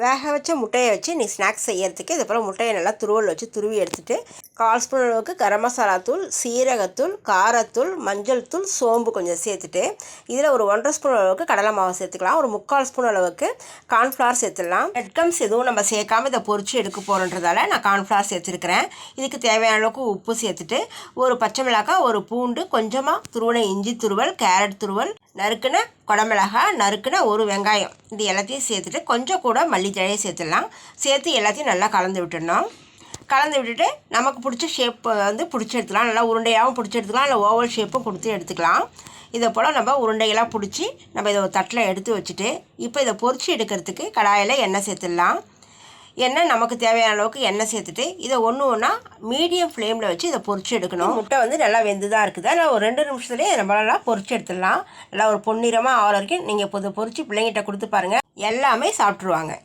வேக வச்ச முட்டையை வச்சு நீ ஸ்நாக்ஸ் செய்யறதுக்கு இது போல் முட்டையை நல்லா துருவல் வச்சு துருவி எடுத்துகிட்டு 1/4 ஸ்பூன் அளவுக்கு கரம் மசாலா தூள், சீரகத்தூள், காரத்தூள், மஞ்சள் தூள், சோம்பு கொஞ்சம் சேர்த்துட்டு இதில் ஒரு 1/2 ஸ்பூன் அளவுக்கு கடலை மாவு சேர்த்துக்கலாம். ஒரு 3/4 ஸ்பூன் அளவுக்கு கார்ன்ஃப்ளவர் சேர்த்துடலாம். பிரெட் எதுவும் நம்ம சேர்க்காமல் இதை பொரிச்சு எடுக்க போகிறோன்றதால நான் கார்ன்ஃப்ளவர் சேர்த்துருக்கிறேன். இதுக்கு தேவையான அளவுக்கு உப்பு சேர்த்துட்டு ஒரு பச்சை மிளகாய், ஒரு பூண்டு, கொஞ்சமாக துருவன இஞ்சி துருவல், கேரட் துருவல், நறுக்குன குடமிளகாய், நறுக்குன ஒரு வெங்காயம், இது எல்லாத்தையும் சேர்த்துட்டு கொஞ்சம் கூட மல்லித்தழையை சேர்த்துடலாம். சேர்த்து எல்லாத்தையும் நல்லா கலந்து விட்டுடணும். கலந்து விட்டுட்டு நமக்கு பிடிச்ச ஷேப் வந்து பிடிச்சி எடுத்துக்கலாம். நல்லா உருண்டையாகவும் பிடிச்சி எடுத்துக்கலாம், இல்லை ஓவல் ஷேப்பும் கொடுத்து எடுத்துக்கலாம். இதை போல் நம்ம உருண்டைகளாக பிடிச்சி நம்ம இதை ஒரு தட்டில் எடுத்து வச்சுட்டு இப்போ இதை பொரிச்சு எடுக்கிறதுக்கு கடாயில் எண்ணெய் சேர்த்துடலாம். எண்ணெய் நமக்கு தேவையான அளவுக்கு எண்ணெய் சேர்த்துட்டு இதை ஒன்று ஒன்றா மீடியம் ஃப்ளேமில் வச்சு இதை பொரிச்சு எடுக்கணும். முட்டை வந்து நல்லா வெந்து தான் இருக்குது. அதில் ஒரு 2 நிமிஷத்துலேயே நம்ம நல்லா பொரிச்சு எடுத்துடலாம். நல்லா ஒரு பொன்னிறமாக ஆகிற வரைக்கும் நீங்கள் இப்போ இதை பொரிச்சு பிள்ளைங்கிட்ட கொடுத்து பாருங்கள், எல்லாமே சாப்பிட்ருவாங்க.